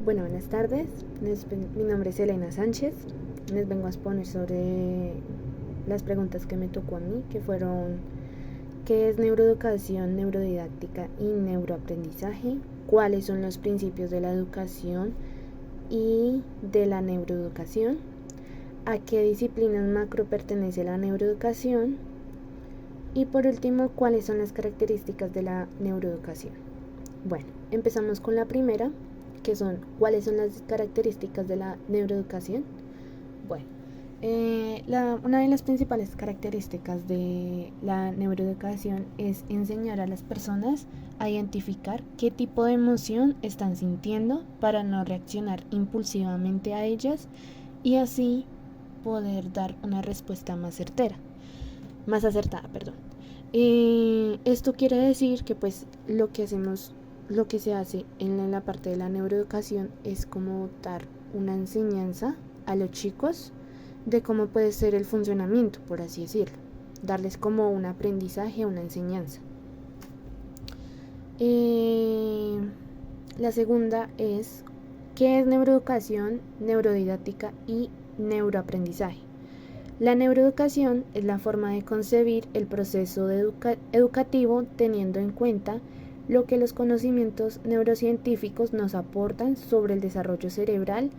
Bueno, buenas tardes. Mi nombre es Elena Sánchez. Les vengo a exponer sobre las preguntas que me tocó a mí, que fueron: ¿qué es neuroeducación, neurodidáctica y neuroaprendizaje? ¿Cuáles son los principios de la educación y de la neuroeducación? ¿A qué disciplinas macro pertenece la neuroeducación? Y por último, ¿cuáles son las características de la neuroeducación? Bueno, empezamos con la primera, que son cuáles son las características de la neuroeducación. Bueno, una de las principales características de la neuroeducación es enseñar a las personas a identificar qué tipo de emoción están sintiendo para no reaccionar impulsivamente a ellas y así poder dar una respuesta más acertada, perdón. Esto quiere decir que pues lo que se hace en la parte de la neuroeducación es como dar una enseñanza a los chicos de cómo puede ser el funcionamiento, por así decirlo. Darles como un aprendizaje, una enseñanza. Eh, la segunda es: ¿qué es neuroeducación, neurodidáctica y neuroaprendizaje? La neuroeducación es la forma de concebir el proceso educativo teniendo en cuenta lo que los conocimientos neurocientíficos nos aportan sobre el desarrollo cerebral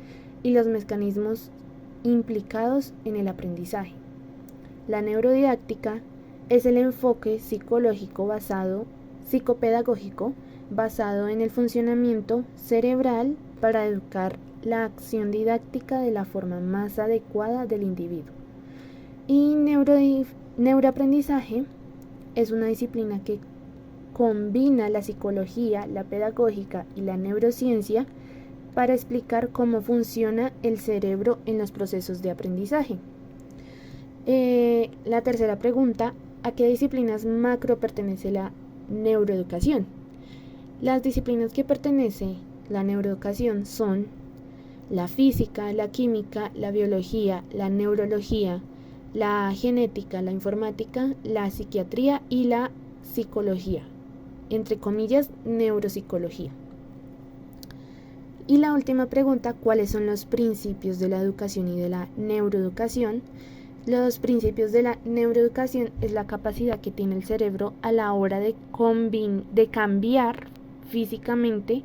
y los mecanismos implicados en el aprendizaje. La neurodidáctica es el enfoque psicopedagógico basado en el funcionamiento cerebral para educar la acción didáctica de la forma más adecuada del individuo. Y neuroaprendizaje es una disciplina que combina la psicología, la pedagógica y la neurociencia para explicar cómo funciona el cerebro en los procesos de aprendizaje. La tercera pregunta: ¿a qué disciplinas macro pertenece la neuroeducación? Las disciplinas que pertenece la neuroeducación son la física, la química, la biología, la neurología, la genética, la informática, la psiquiatría y la psicología, entre comillas, neuropsicología. Y la última pregunta: ¿cuáles son los principios de la educación y de la neuroeducación? Los principios de la neuroeducación es la capacidad que tiene el cerebro a la hora de cambiar físicamente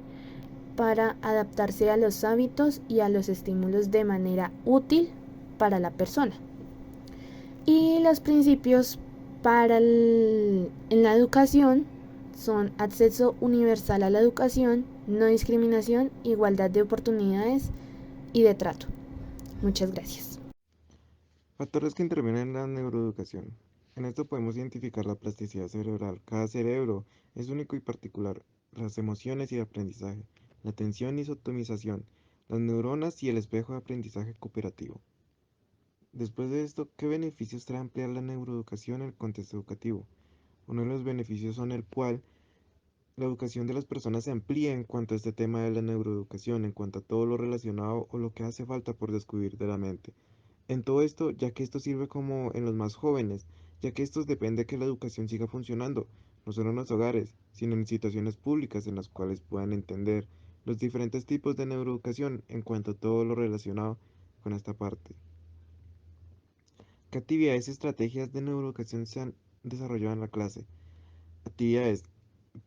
para adaptarse a los hábitos y a los estímulos de manera útil para la persona. Y los principios en la educación son: acceso universal a la educación, no discriminación, igualdad de oportunidades y de trato. Muchas gracias. Factores que intervienen en la neuroeducación. En esto podemos identificar la plasticidad cerebral. Cada cerebro es único y particular. Las emociones y el aprendizaje, la atención y su optimización, las neuronas y el espejo de aprendizaje cooperativo. Después de esto, ¿qué beneficios trae ampliar la neuroeducación en el contexto educativo? Uno de los beneficios son el cual la educación de las personas se amplía en cuanto a este tema de la neuroeducación, en cuanto a todo lo relacionado o lo que hace falta por descubrir de la mente. En todo esto, ya que esto sirve como en los más jóvenes, ya que estos depende de que la educación siga funcionando, no solo en los hogares, sino en situaciones públicas en las cuales puedan entender los diferentes tipos de neuroeducación en cuanto a todo lo relacionado con esta parte. ¿Qué actividades y estrategias de neuroeducación se han desarrollado en la clase? Actividades.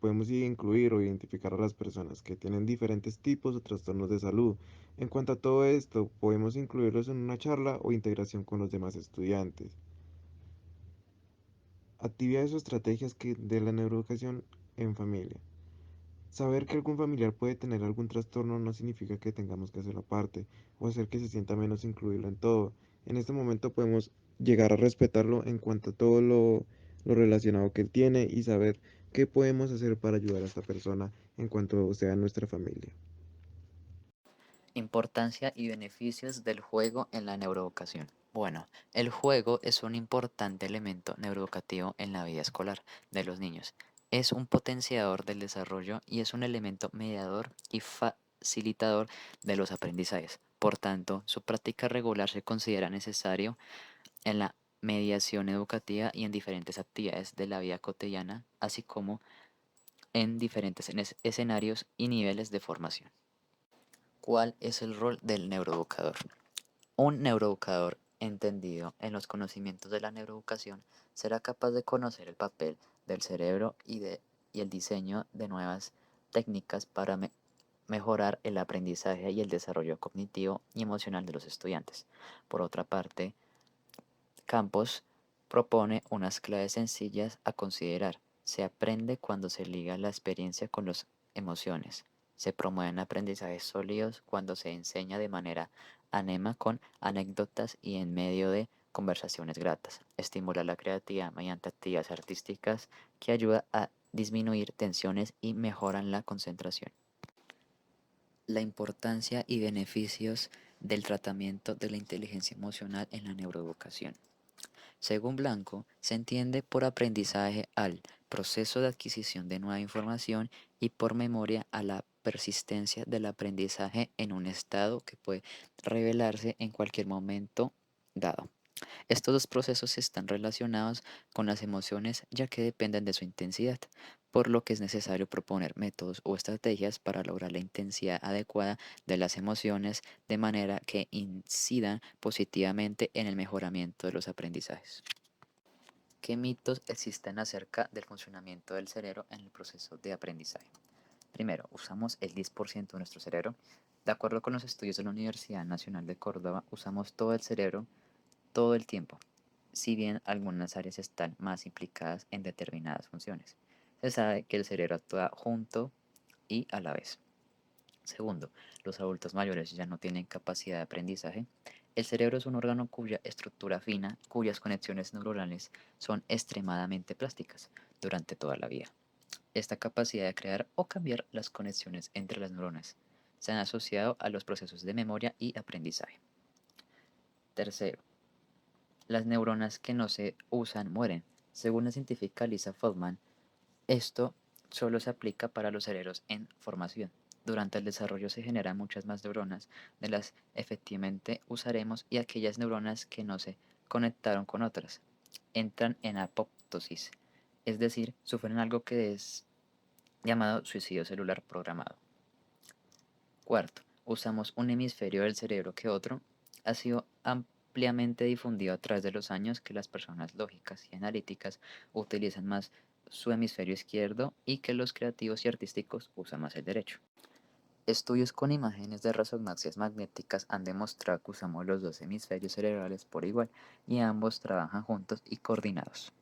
Podemos incluir o identificar a las personas que tienen diferentes tipos de trastornos de salud. En cuanto a todo esto, podemos incluirlos en una charla o integración con los demás estudiantes. Actividades o estrategias de la neuroeducación en familia. Saber que algún familiar puede tener algún trastorno no significa que tengamos que hacerlo aparte o hacer que se sienta menos incluirlo en todo. En este momento podemos llegar a respetarlo en cuanto a todo lo relacionado que él tiene y saber qué podemos hacer para ayudar a esta persona en cuanto sea nuestra familia. Importancia y beneficios del juego en la neuroeducación. Bueno, el juego es un importante elemento neuroeducativo en la vida escolar de los niños. Es un potenciador del desarrollo y es un elemento mediador y facilitador de los aprendizajes. Por tanto, su práctica regular se considera necesario en la mediación educativa y en diferentes actividades de la vida cotidiana, así como en diferentes escenarios y niveles de formación. ¿Cuál es el rol del neuroeducador? Un neuroeducador entendido en los conocimientos de la neuroeducación será capaz de conocer el papel del cerebro y el diseño de nuevas técnicas para mejorar el aprendizaje y el desarrollo cognitivo y emocional de los estudiantes. Por otra parte, Campos propone unas claves sencillas a considerar. Se aprende cuando se liga la experiencia con las emociones. Se promueven aprendizajes sólidos cuando se enseña de manera anema con anécdotas y en medio de conversaciones gratas. Estimula la creatividad mediante actividades artísticas que ayuda a disminuir tensiones y mejoran la concentración. La importancia y beneficios del tratamiento de la inteligencia emocional en la neuroeducación. Según Blanco, se entiende por aprendizaje al proceso de adquisición de nueva información y por memoria a la persistencia del aprendizaje en un estado que puede revelarse en cualquier momento dado. Estos dos procesos están relacionados con las emociones ya que dependen de su intensidad, por lo que es necesario proponer métodos o estrategias para lograr la intensidad adecuada de las emociones de manera que incidan positivamente en el mejoramiento de los aprendizajes. ¿Qué mitos existen acerca del funcionamiento del cerebro en el proceso de aprendizaje? Primero, usamos el 10% de nuestro cerebro. De acuerdo con los estudios de la Universidad Nacional de Córdoba, usamos todo el cerebro todo el tiempo, si bien algunas áreas están más implicadas en determinadas funciones. Se sabe que el cerebro actúa junto y a la vez. Segundo, los adultos mayores ya no tienen capacidad de aprendizaje. El cerebro es un órgano cuya estructura fina, cuyas conexiones neuronales son extremadamente plásticas durante toda la vida. Esta capacidad de crear o cambiar las conexiones entre las neuronas se han asociado a los procesos de memoria y aprendizaje. Tercero, las neuronas que no se usan mueren. Según la científica Lisa Feldman, esto solo se aplica para los cerebros en formación. Durante el desarrollo se generan muchas más neuronas de las efectivamente usaremos y aquellas neuronas que no se conectaron con otras entran en apoptosis, es decir, sufren algo que es llamado suicidio celular programado. Cuarto, usamos un hemisferio del cerebro que otro. Ha sido ampliamente difundido a través de los años que las personas lógicas y analíticas utilizan más su hemisferio izquierdo y que los creativos y artísticos usan más el derecho. Estudios con imágenes de resonancias magnéticas han demostrado que usamos los dos hemisferios cerebrales por igual y ambos trabajan juntos y coordinados.